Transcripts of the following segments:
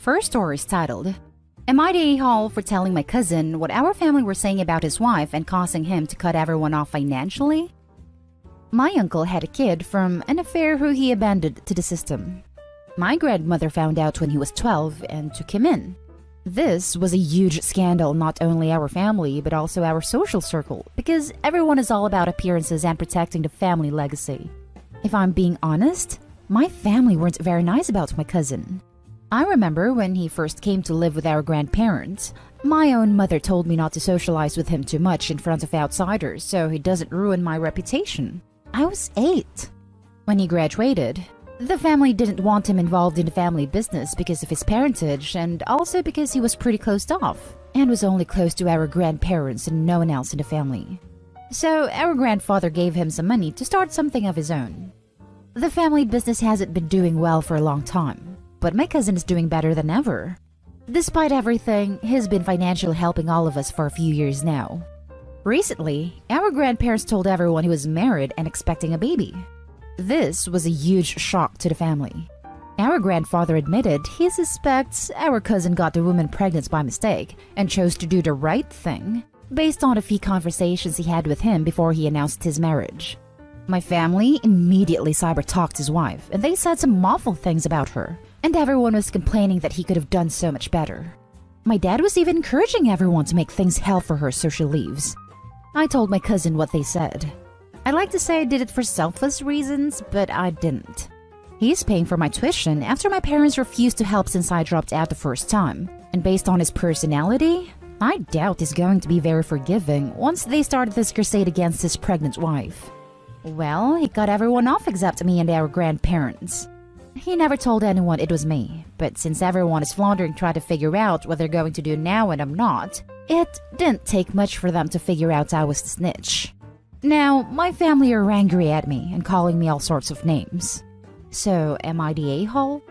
First story is titled, Am I the a-hole for telling my cousin what our family were saying about his wife and causing him to cut everyone off financially? My uncle had a kid from an affair who he abandoned to the system. My grandmother found out when he was 12 and took him in. This was a huge scandal, not only our family but also our social circle, because everyone is all about appearances and protecting the family legacy. If I'm being honest, my family weren't very nice about my cousin. I remember when he first came to live with our grandparents, my own mother told me not to socialize with him too much in front of outsiders so he doesn't ruin my reputation. I was 8. When he graduated, the family didn't want him involved in the family business because of his parentage and also because he was pretty closed off and was only close to our grandparents and no one else in the family. So our grandfather gave him some money to start something of his own. The family business hasn't been doing well for a long time, but my cousin is doing better than ever. Despite everything, he's been financially helping all of us for a few years now. Recently, our grandparents told everyone he was married and expecting a baby. This was a huge shock to the family. Our grandfather admitted he suspects our cousin got the woman pregnant by mistake and chose to do the right thing based on a few conversations he had with him before he announced his marriage. My family immediately cyber-talked his wife and they said some awful things about her, and everyone was complaining that he could have done so much better. My dad was even encouraging everyone to make things hell for her so she leaves. I told my cousin what they said. I'd like to say I did it for selfless reasons, but I didn't. He's paying for my tuition after my parents refused to help since I dropped out the first time, and based on his personality, I doubt he's going to be very forgiving once they started this crusade against his pregnant wife. Well, he cut everyone off except me and our grandparents. He never told anyone it was me, but since everyone is floundering trying to figure out what they're going to do now and I'm not, it didn't take much for them to figure out I was the snitch. Now, my family are angry at me and calling me all sorts of names. So, am I the a-hole?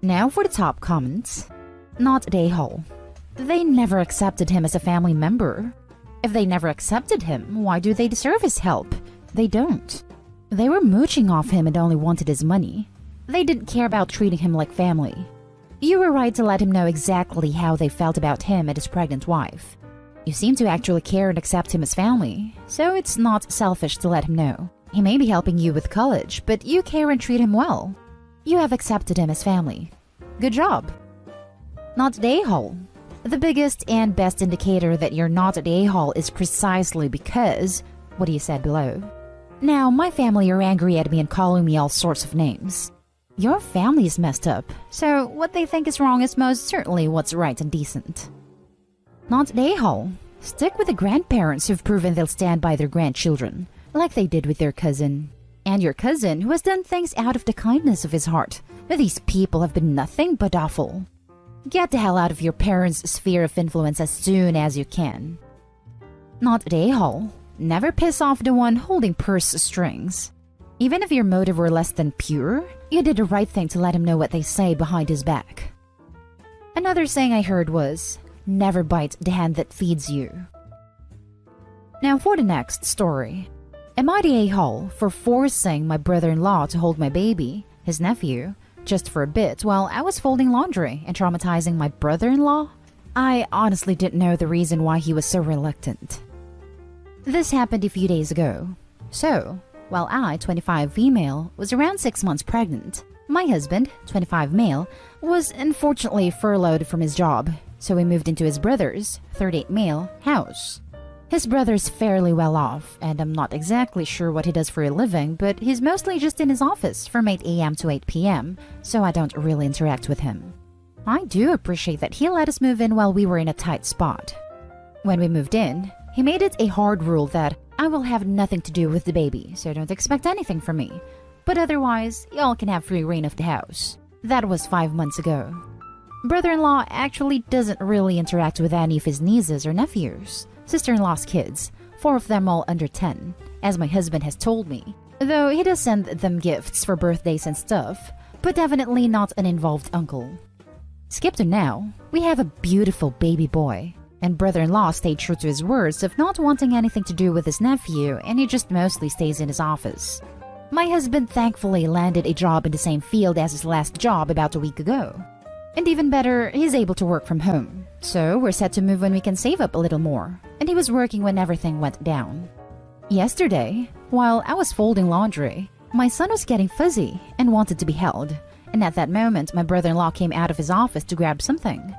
Now for the top comments. Not the a-hole. They never accepted him as a family member. If they never accepted him, why do they deserve his help? They don't. They were mooching off him and only wanted his money. They didn't care about treating him like family. You were right to let him know exactly how they felt about him and his pregnant wife. You seem to actually care and accept him as family, so it's not selfish to let him know. He may be helping you with college, but you care and treat him well. You have accepted him as family. Good job. Not the a-hole. The biggest and best indicator that you're not the a-hole is precisely because what you said below. Now, my family are angry at me and calling me all sorts of names. Your family is messed up, so what they think is wrong is most certainly what's right and decent. Not the a-hole. Stick with the grandparents who've proven they'll stand by their grandchildren, like they did with their cousin. And your cousin who has done things out of the kindness of his heart. But these people have been nothing but awful. Get the hell out of your parents' sphere of influence as soon as you can. Not the a-hole. Never piss off the one holding purse strings. Even if your motive were less than pure, you did the right thing to let him know what they say behind his back. Another saying I heard was, never bite the hand that feeds you. Now for the next story. Am I the a-hole for forcing my brother-in-law to hold my baby, his nephew, just for a bit while I was folding laundry and traumatizing my brother-in-law? I honestly didn't know the reason why he was so reluctant. This happened a few days ago. So, while I, 25 female, was around 6 months pregnant, my husband, 25 male, was unfortunately furloughed from his job, so we moved into his brother's, 38 male, house. His brother's fairly well off, and I'm not exactly sure what he does for a living, but he's mostly just in his office from 8 a.m. to 8 p.m., so I don't really interact with him. I do appreciate that he let us move in while we were in a tight spot. When we moved in, he made it a hard rule that I will have nothing to do with the baby, so don't expect anything from me. But otherwise, y'all can have free reign of the house. That was 5 months ago. Brother-in-law actually doesn't really interact with any of his nieces or nephews. Sister-in-law's kids, 4 of them all under 10, as my husband has told me. Though he does send them gifts for birthdays and stuff, but definitely not an involved uncle. Skip to now, we have a beautiful baby boy. And brother-in-law stayed true to his words of not wanting anything to do with his nephew, and he just mostly stays in his office. My husband thankfully landed a job in the same field as his last job about a week ago. And even better, he's able to work from home. So we're set to move when we can save up a little more. And he was working when everything went down. Yesterday, while I was folding laundry, my son was getting fuzzy and wanted to be held. And at that moment, my brother-in-law came out of his office to grab something.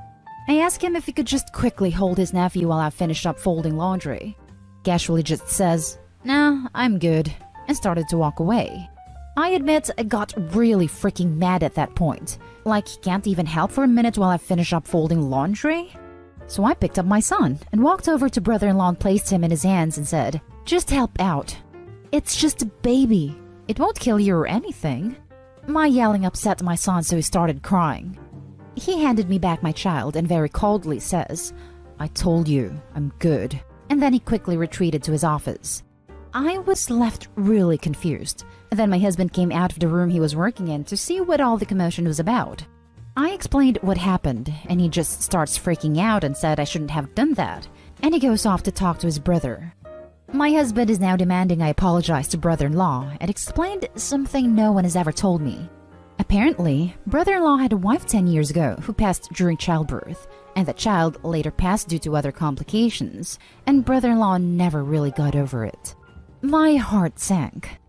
I asked him if he could just quickly hold his nephew while I finished up folding laundry. Casually just says, "Nah, I'm good," and started to walk away. I admit I got really freaking mad at that point. Like he can't even help for a minute while I finish up folding laundry? So I picked up my son and walked over to brother-in-law and placed him in his hands and said, "Just help out. It's just a baby. It won't kill you or anything." My yelling upset my son, so he started crying. He handed me back my child and very coldly says, "I told you, I'm good." And then he quickly retreated to his office. I was left really confused. Then my husband came out of the room he was working in to see what all the commotion was about. I explained what happened, and he just starts freaking out and said I shouldn't have done that. And he goes off to talk to his brother. My husband is now demanding I apologize to brother-in-law and explained something no one has ever told me. Apparently, brother-in-law had a wife 10 years ago who passed during childbirth, and the child later passed due to other complications, and brother-in-law never really got over it. My heart sank.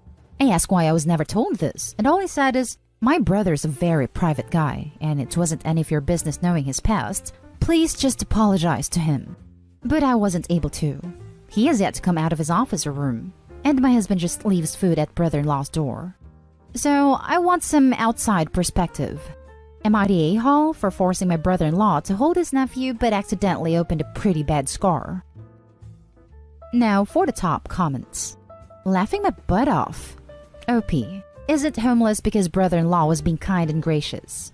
I asked why I was never told this, and all he said is, "My brother's a very private guy, and it wasn't any of your business knowing his past. Please just apologize to him." But I wasn't able to. He has yet to come out of his office or room, and my husband just leaves food at brother-in-law's door. So I want some outside perspective. Am I the a-hole for forcing my brother-in-law to hold his nephew but accidentally opened a pretty bad scar? Now for the top comments. Laughing my butt off. OP. Is it homeless because brother-in-law was being kind and gracious?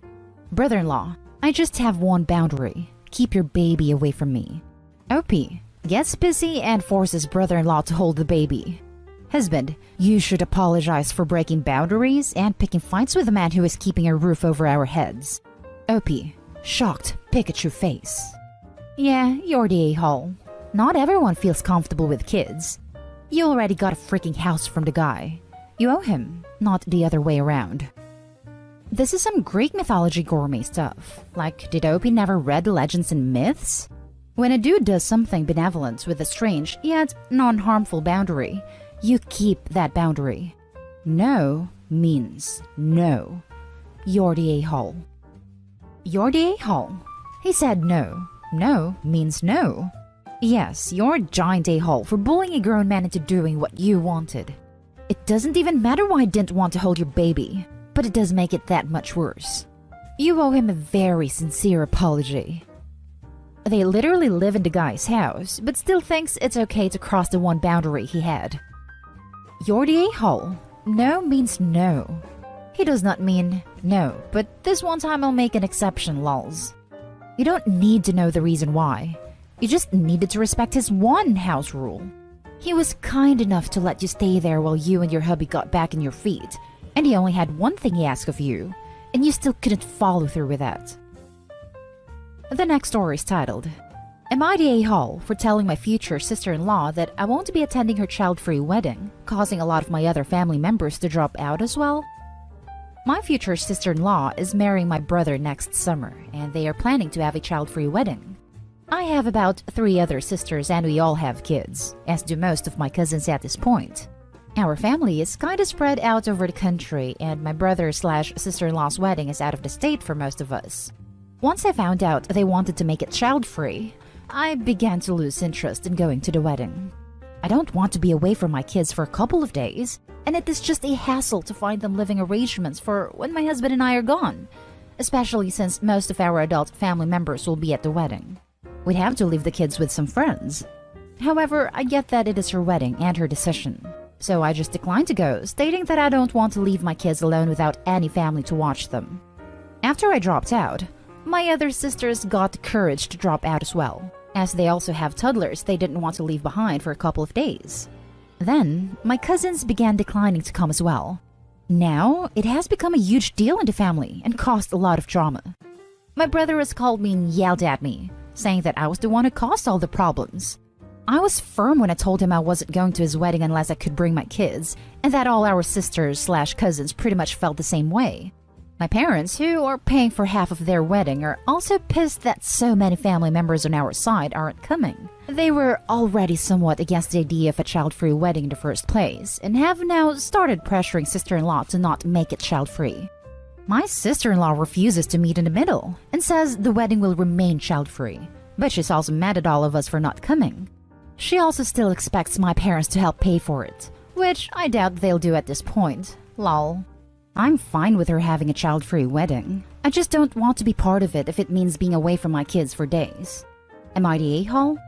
Brother-in-law, I just have one boundary. Keep your baby away from me. OP. Gets pissy and forces brother-in-law to hold the baby. Husband, you should apologize for breaking boundaries and picking fights with a man who is keeping a roof over our heads. OP. Shocked Pikachu face. Yeah, you're the a-hole. Not everyone feels comfortable with kids. You already got a freaking house from the guy. You owe him, not the other way around. This is some Greek mythology gourmet stuff. Like, did OP never read legends and myths? When a dude does something benevolent with a strange yet non-harmful boundary, you keep that boundary. No means no. You're the a-hole. You're the a-hole. He said no. No means no. Yes, you're a giant a-hole for bullying a grown man into doing what you wanted. It doesn't even matter why I didn't want to hold your baby, but it does make it that much worse. You owe him a very sincere apology. They literally live in the guy's house, but still thinks it's okay to cross the one boundary he had. You're the a-hole. No means no. He does not mean no, but this one time I'll make an exception, lols. You don't need to know the reason why. You just needed to respect his one house rule. He was kind enough to let you stay there while you and your hubby got back on your feet, and he only had one thing he asked of you, and you still couldn't follow through with that. The next story is titled, Am I the a-hole for telling my future sister-in-law that I won't be attending her child-free wedding, causing a lot of my other family members to drop out as well? My future sister-in-law is marrying my brother next summer, and they are planning to have a child-free wedding. I have about 3 other sisters and we all have kids, as do most of my cousins at this point. Our family is kinda spread out over the country, and my brother/sister-in-law's wedding is out of the state for most of us. Once I found out they wanted to make it child-free, I began to lose interest in going to the wedding. I don't want to be away from my kids for a couple of days, and it is just a hassle to find them living arrangements for when my husband and I are gone, especially since most of our adult family members will be at the wedding. We'd have to leave the kids with some friends. However, I get that it is her wedding and her decision, so I just declined to go, stating that I don't want to leave my kids alone without any family to watch them. After I dropped out, my other sisters got the courage to drop out as well, as they also have toddlers they didn't want to leave behind for a couple of days. Then, my cousins began declining to come as well. Now, it has become a huge deal in the family and caused a lot of drama. My brother has called me and yelled at me, saying that I was the one who caused all the problems. I was firm when I told him I wasn't going to his wedding unless I could bring my kids, and that all our sisters/cousins pretty much felt the same way. My parents, who are paying for half of their wedding, are also pissed that so many family members on our side aren't coming. They were already somewhat against the idea of a child-free wedding in the first place, and have now started pressuring sister-in-law to not make it child-free. My sister-in-law refuses to meet in the middle, and says the wedding will remain child-free, but she's also mad at all of us for not coming. She also still expects my parents to help pay for it, which I doubt they'll do at this point. Lol. I'm fine with her having a child-free wedding. I just don't want to be part of it if it means being away from my kids for days. Am I the a-hole?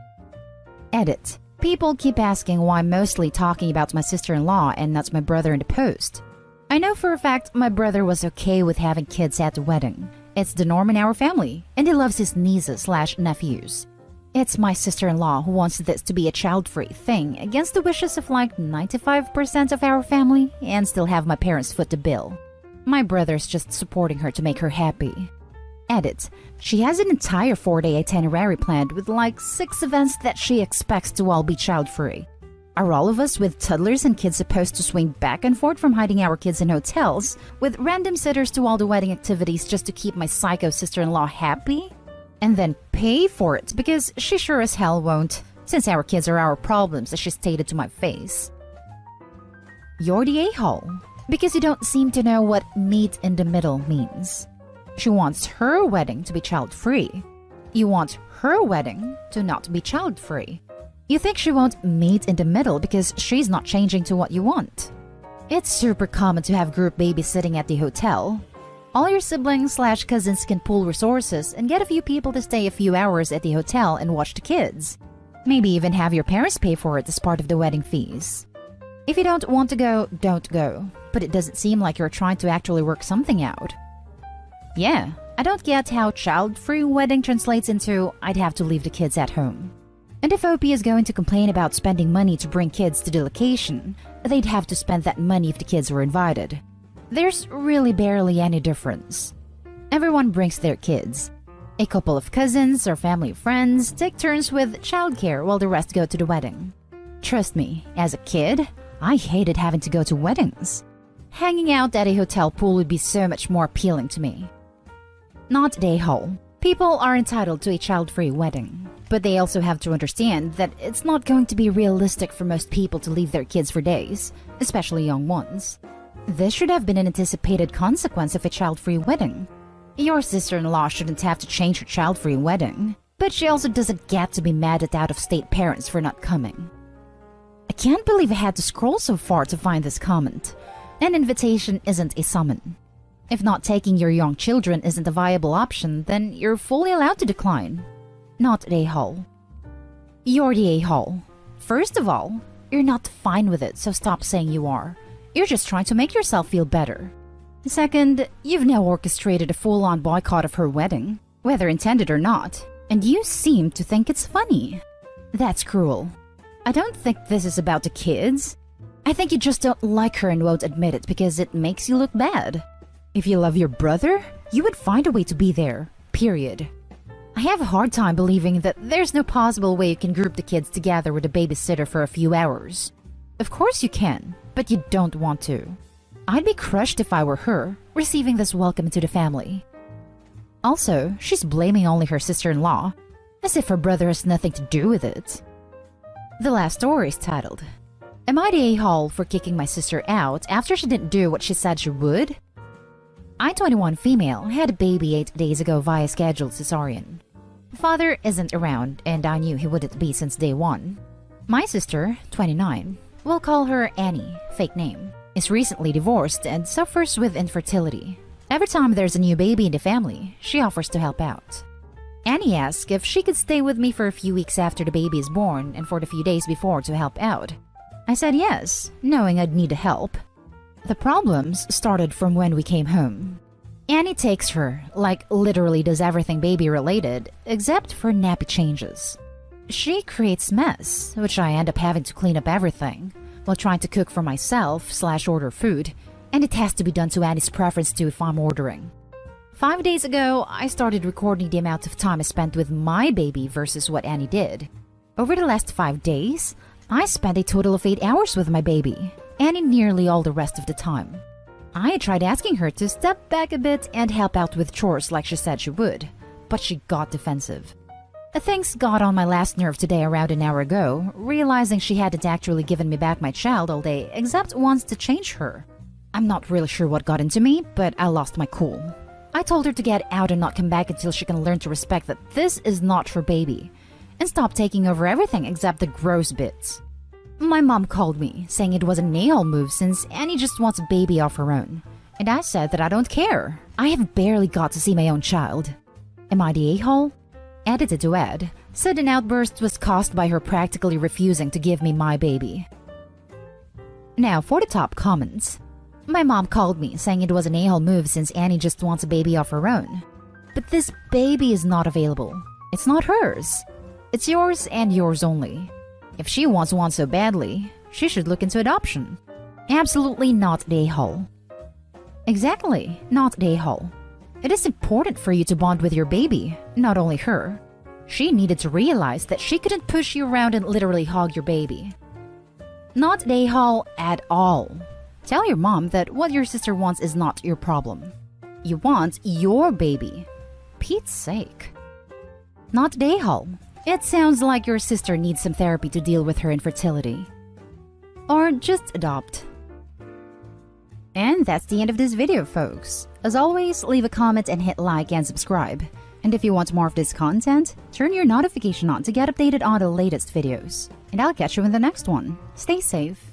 Edit. People keep asking why I'm mostly talking about my sister-in-law and not my brother in the post. I know for a fact my brother was okay with having kids at the wedding. It's the norm in our family, and he loves his nieces/nephews. It's my sister-in-law who wants this to be a child-free thing against the wishes of like 95% of our family and still have my parents foot the bill. My brother's just supporting her to make her happy. Edit. She has an entire 4-day itinerary planned with like 6 events that she expects to all be child-free. Are all of us with toddlers and kids supposed to swing back and forth from hiding our kids in hotels with random sitters to all the wedding activities just to keep my psycho sister-in-law happy? And then pay for it because she sure as hell won't, since our kids are our problems, as she stated to my face. You're the a-hole because you don't seem to know what meet in the middle means. She wants her wedding to be child-free. You want her wedding to not be child-free. You think she won't meet in the middle because she's not changing to what you want. It's super common to have group babysitting at the hotel. All your siblings/cousins can pool resources and get a few people to stay a few hours at the hotel and watch the kids. Maybe even have your parents pay for it as part of the wedding fees. If you don't want to go, don't go. But it doesn't seem like you're trying to actually work something out. Yeah, I don't get how child-free wedding translates into I'd have to leave the kids at home. And if OP is going to complain about spending money to bring kids to the location, they'd have to spend that money if the kids were invited. There's really barely any difference. Everyone brings their kids. A couple of cousins or family friends take turns with childcare while the rest go to the wedding. Trust me, as a kid, I hated having to go to weddings. Hanging out at a hotel pool would be so much more appealing to me. Not the a-hole. People are entitled to a child-free wedding, but they also have to understand that it's not going to be realistic for most people to leave their kids for days, especially young ones. This should have been an anticipated consequence of a child-free wedding. Your sister-in-law shouldn't have to change her child-free wedding, but she also doesn't get to be mad at out-of-state parents for not coming. I can't believe I had to scroll so far to find this comment. An invitation isn't a summon. If not taking your young children isn't a viable option, then you're fully allowed to decline. Not the a-hole. You're the a-hole. First of all, you're not fine with it, so stop saying you are. You're just trying to make yourself feel better. Second, you've now orchestrated a full-on boycott of her wedding, whether intended or not, and you seem to think it's funny. That's cruel. I don't think this is about the kids. I think you just don't like her and won't admit it because it makes you look bad. If you love your brother, you would find a way to be there, period. I have a hard time believing that there's no possible way you can group the kids together with a babysitter for a few hours. Of course you can, but you don't want to. I'd be crushed if I were her, receiving this welcome into the family. Also, she's blaming only her sister-in-law, as if her brother has nothing to do with it. The last story is titled, Am I the a-hole for kicking my sister out after she didn't do what she said she would? I, 21 female, had a baby 8 days ago via scheduled cesarean. Father isn't around, and I knew he wouldn't be since day one. My sister, 29, we'll call her Annie, fake name, is recently divorced and suffers with infertility. Every time there's a new baby in the family, she offers to help out. Annie asked if she could stay with me for a few weeks after the baby is born and for the few days before to help out. I said yes, knowing I'd need the help. The problems started from when we came home. Annie takes her, like literally does everything baby-related, except for nappy changes. She creates mess, which I end up having to clean up everything, while trying to cook for myself/order food, and it has to be done to Annie's preference too if I'm ordering. 5 days ago, I started recording the amount of time I spent with my baby versus what Annie did. Over the last 5 days, I spent a total of 8 hours with my baby, Annie nearly all the rest of the time. I tried asking her to step back a bit and help out with chores like she said she would, but she got defensive. Things got on my last nerve today around an hour ago, realizing she hadn't actually given me back my child all day except once to change her. I'm not really sure what got into me, but I lost my cool. I told her to get out and not come back until she can learn to respect that this is not her baby, and stop taking over everything except the gross bits. My mom called me, saying it was an a-hole move since Annie just wants a baby of her own. And I said that I don't care. I have barely got to see my own child. Am I the a-hole? Edited to add, sudden outburst was caused by her practically refusing to give me my baby. Now for the top comments. My mom called me, saying it was an a-hole move since Annie just wants a baby of her own. But this baby is not available. It's not hers. It's yours and yours only. If she wants one so badly, she should look into adoption. Absolutely not the a-hole. Exactly, not the a-hole. It is important for you to bond with your baby, not only her. She needed to realize that she couldn't push you around and literally hog your baby. Not the a-hole at all. Tell your mom that what your sister wants is not your problem. You want your baby. Pete's sake. Not the a-hole. It sounds like your sister needs some therapy to deal with her infertility. Or just adopt. And that's the end of this video, folks. As always, leave a comment and hit like and subscribe. And if you want more of this content, turn your notification on to get updated on the latest videos. And I'll catch you in the next one. Stay safe.